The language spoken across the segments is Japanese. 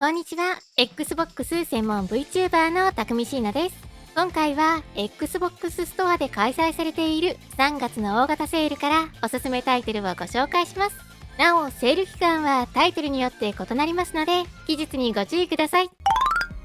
こんにちは。Xbox 専門 VTuber のたくみしーなです。今回は Xbox ストアで開催されている3月の大型セールからおすすめタイトルをご紹介します。なお、セール期間はタイトルによって異なりますので、期日にご注意ください。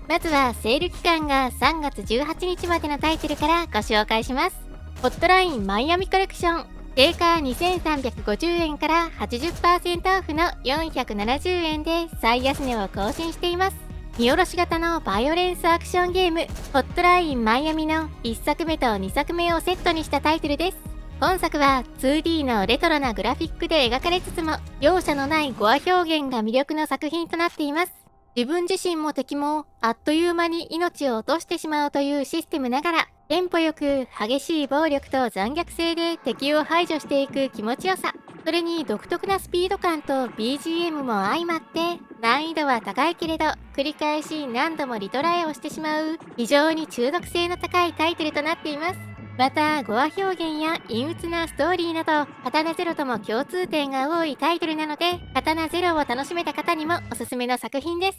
まずはセール期間が3月18日までのタイトルからご紹介します。ホットラインマイアミコレクション。定価2350円から 80% オフの470円で最安値を更新しています。見下ろし型のバイオレンスアクションゲームホットラインマイアミの1作目と2作目をセットにしたタイトルです。本作は 2D のレトロなグラフィックで描かれつつも容赦のないゴア表現が魅力の作品となっています。自分自身も敵もあっという間に命を落としてしまうというシステムながら、テンポよく激しい暴力と残虐性で敵を排除していく気持ちよさ、それに独特なスピード感と BGM も相まって、難易度は高いけれど繰り返し何度もリトライをしてしまう非常に中毒性の高いタイトルとなっています。また、ゴア表現や陰鬱なストーリーなど、刀ゼロとも共通点が多いタイトルなので、刀ゼロを楽しめた方にもおすすめの作品です。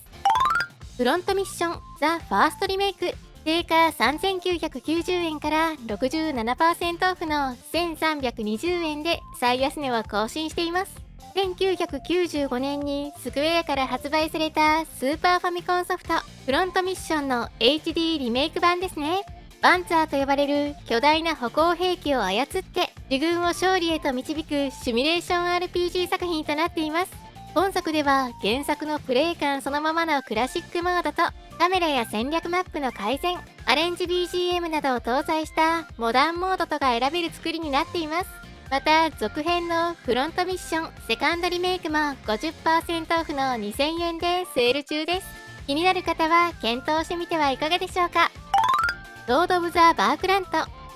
フロントミッションザ・ファーストリメイク。定価3990円から 67% オフの1320円で最安値を更新しています。1995年にスクエアから発売されたスーパーファミコンソフトフロントミッションの HD リメイク版ですね。バンツァーと呼ばれる巨大な歩行兵器を操って自軍を勝利へと導くシミュレーション RPG 作品となっています。本作では原作のプレイ感そのままのクラシックモードとカメラや戦略マップの改善、アレンジ BGM などを搭載したモダンモードとが選べる作りになっています。また続編のフロントミッションセカンドリメイクも 50% オフの2000円でセール中です。気になる方は検討してみてはいかがでしょうか。ロード・オブ・ザ・バークラント。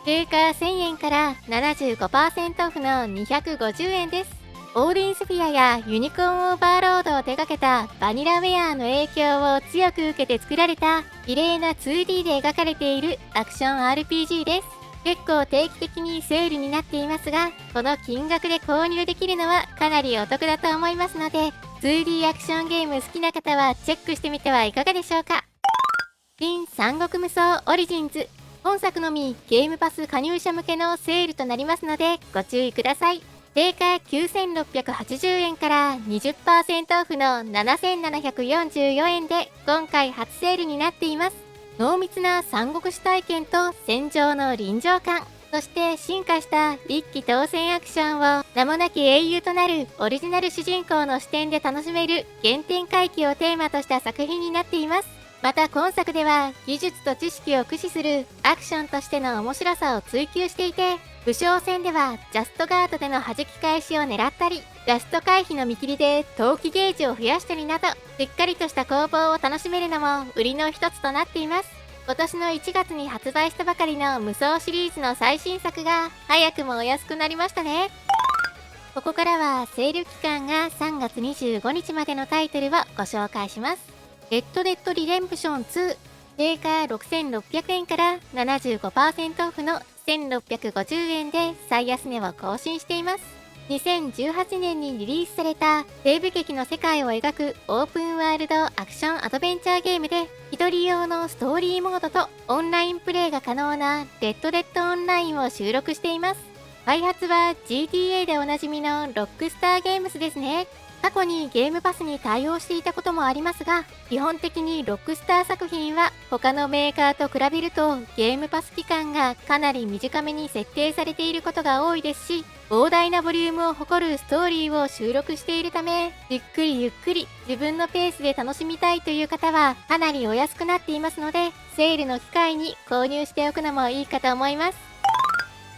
定価1000円から 75% オフの250円です。オーディンスフィアやユニコーンオーバーロードを手掛けたバニラウェアの影響を強く受けて作られた綺麗な 2D で描かれているアクション RPG です。結構定期的にセールになっていますが、この金額で購入できるのはかなりお得だと思いますので、2D アクションゲーム好きな方はチェックしてみてはいかがでしょうか。新三国無双オリジンズ。本作のみゲームパス加入者向けのセールとなりますのでご注意ください。定価9680円から 20% オフの7744円で今回初セールになっています。濃密な三国志体験と戦場の臨場感、そして進化した一騎当選アクションを名もなき英雄となるオリジナル主人公の視点で楽しめる原点回帰をテーマとした作品になっています。また今作では技術と知識を駆使するアクションとしての面白さを追求していて、武将戦ではジャストガードでの弾き返しを狙ったり、ジャスト回避の見切りで投機ゲージを増やしたりなど、しっかりとした攻防を楽しめるのも売りの一つとなっています。今年の1月に発売したばかりの無双シリーズの最新作が早くもお安くなりましたね。ここからはセール期間が3月25日までのタイトルをご紹介します。レッド・デッド・リデンプション2。定価6600円から 75% オフの1650円で最安値を更新しています。2018年にリリースされた西部劇の世界を描くオープンワールドアクションアドベンチャーゲームで、一人用のストーリーモードとオンラインプレイが可能なレッド・デッド・オンラインを収録しています。開発は GTA でおなじみのロックスターゲームスですね。過去にゲームパスに対応していたこともありますが、基本的にロックスター作品は他のメーカーと比べるとゲームパス期間がかなり短めに設定されていることが多いですし、膨大なボリュームを誇るストーリーを収録しているため、じっくりゆっくり自分のペースで楽しみたいという方はかなりお安くなっていますので、セールの機会に購入しておくのもいいかと思います。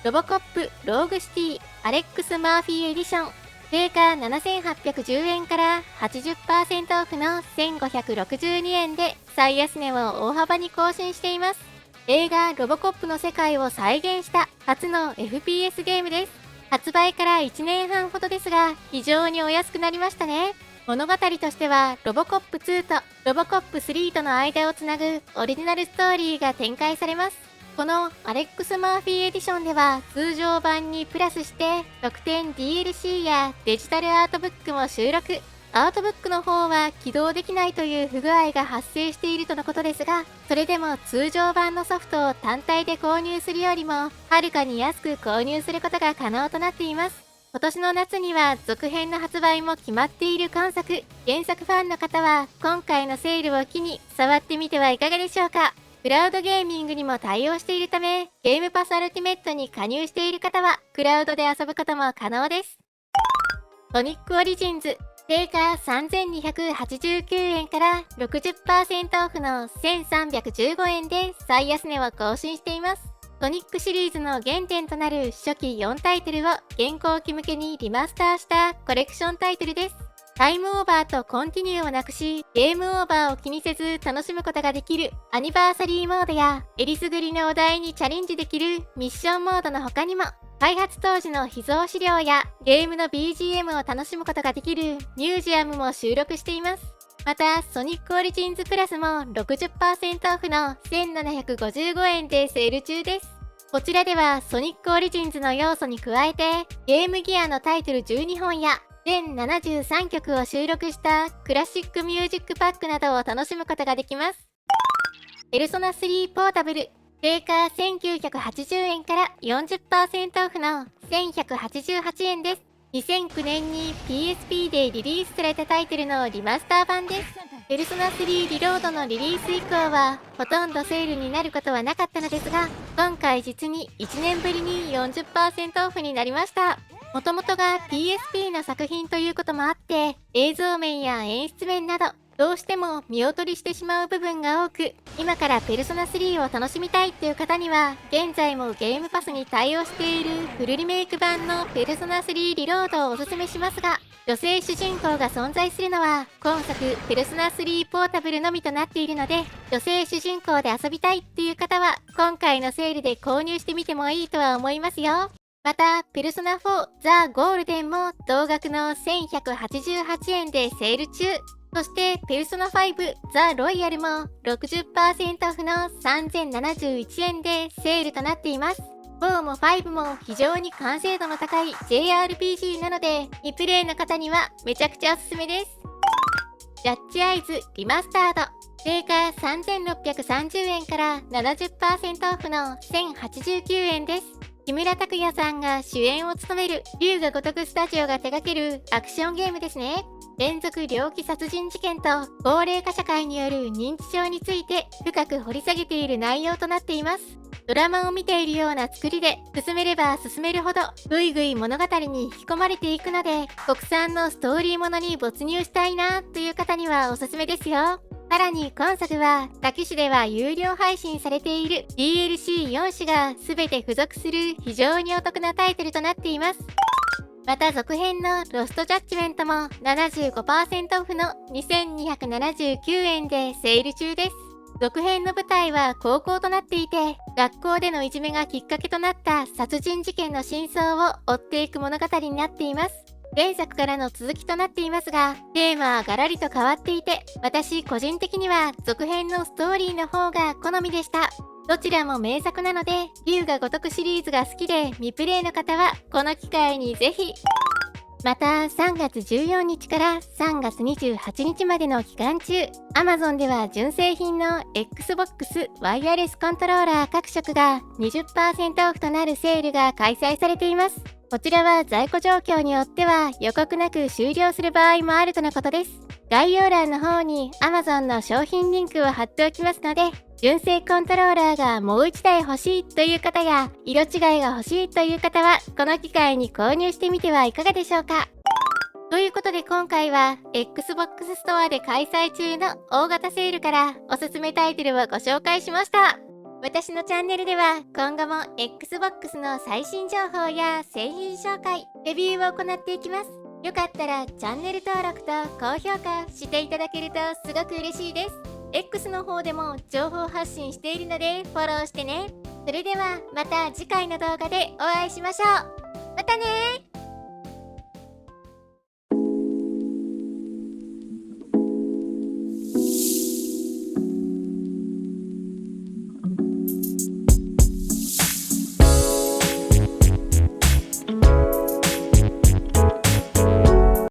ロボコップローグシティアレックス・マーフィーエディション。定価7810円から 80% オフの1562円で最安値を大幅に更新しています。映画ロボコップの世界を再現した初の FPS ゲームです。発売から1年半ほどですが、非常にお安くなりましたね。物語としてはロボコップ2とロボコップ3との間をつなぐオリジナルストーリーが展開されます。このアレックス・マーフィーエディションでは通常版にプラスして特典 DLC やデジタルアートブックも収録。アートブックの方は起動できないという不具合が発生しているとのことですが、それでも通常版のソフトを単体で購入するよりも、はるかに安く購入することが可能となっています。今年の夏には続編の発売も決まっている今作、原作ファンの方は今回のセールを機に触ってみてはいかがでしょうか。クラウドゲーミングにも対応しているため、ゲームパスアルティメットに加入している方はクラウドで遊ぶことも可能です。ソニックオリジンズ定価3289円から60% オフの1315円で最安値を更新しています。ソニックシリーズの原点となる初期4タイトルを現行機向けにリマスターしたコレクションタイトルです。タイムオーバーとコンティニューをなくし、ゲームオーバーを気にせず楽しむことができるアニバーサリーモードや、えりすぐりのお題にチャレンジできるミッションモードの他にも、開発当時の秘蔵資料やゲームの BGM を楽しむことができるミュージアムも収録しています。また、ソニックオリジンズプラスも 60% オフの1755円でセール中です。こちらではソニックオリジンズの要素に加えて、ゲームギアのタイトル12本や全73曲を収録したクラシックミュージックパックなどを楽しむことができます。ペルソナ3ポータブル定価1980円から 40% オフの1188円です。2009年に PSP でリリースされたタイトルのリマスター版です。ペルソナ3リロードのリリース以降はほとんどセールになることはなかったのですが、今回実に1年ぶりに 40% オフになりました。もともとが PSP の作品ということもあって、映像面や演出面などどうしても見劣りしてしまう部分が多く、今からペルソナ3を楽しみたいっていう方には、現在もゲームパスに対応しているフルリメイク版のペルソナ3リロードをおすすめしますが、女性主人公が存在するのは今作ペルソナ3ポータブルのみとなっているので、女性主人公で遊びたいっていう方は今回のセールで購入してみてもいいとは思いますよ。また、ペルソナ4ザ・ゴールデンも同額の1188円でセール中。そして、ペルソナ5ザ・ロイヤルも 60% オフの3071円でセールとなっています。4も5も非常に完成度の高い JRPG なので、リプレイの方にはめちゃくちゃおすすめです。ジャッジアイズリマスタード定価3630円から 70% オフの1089円です。木村拓哉さんが主演を務める龍が如くスタジオが手掛けるアクションゲームですね。連続猟奇殺人事件と高齢化社会による認知症について深く掘り下げている内容となっています。ドラマを見ているような作りで、進めれば進めるほどぐいぐい物語に引き込まれていくので、国産のストーリーものに没入したいなという方にはおすすめですよ。さらに今作は、他機種では有料配信されている DLC4 種が全て付属する非常にお得なタイトルとなっています。また続編のロストジャッジメントも 75% オフの2279円でセール中です。続編の舞台は高校となっていて、学校でのいじめがきっかけとなった殺人事件の真相を追っていく物語になっています。前作からの続きとなっていますが、テーマはガラリと変わっていて、私個人的には続編のストーリーの方が好みでした。どちらも名作なので、龍が如くシリーズが好きで未プレイの方はこの機会にぜひ。また3月14日から3月28日までの期間中、Amazon では純正品の Xbox ワイヤレスコントローラー各色が 20% オフとなるセールが開催されています。こちらは在庫状況によっては予告なく終了する場合もあるとのことです。概要欄の方に Amazon の商品リンクを貼っておきますので、純正コントローラーがもう1台欲しいという方や、色違いが欲しいという方は、この機会に購入してみてはいかがでしょうか。ということで今回は、Xbox ストアで開催中の大型セールからおすすめタイトルをご紹介しました。私のチャンネルでは今後も Xbox の最新情報や製品紹介、レビューを行っていきます。よかったらチャンネル登録と高評価していただけるとすごく嬉しいです。X の方でも情報発信しているのでフォローしてね。それではまた次回の動画でお会いしましょう。またねー。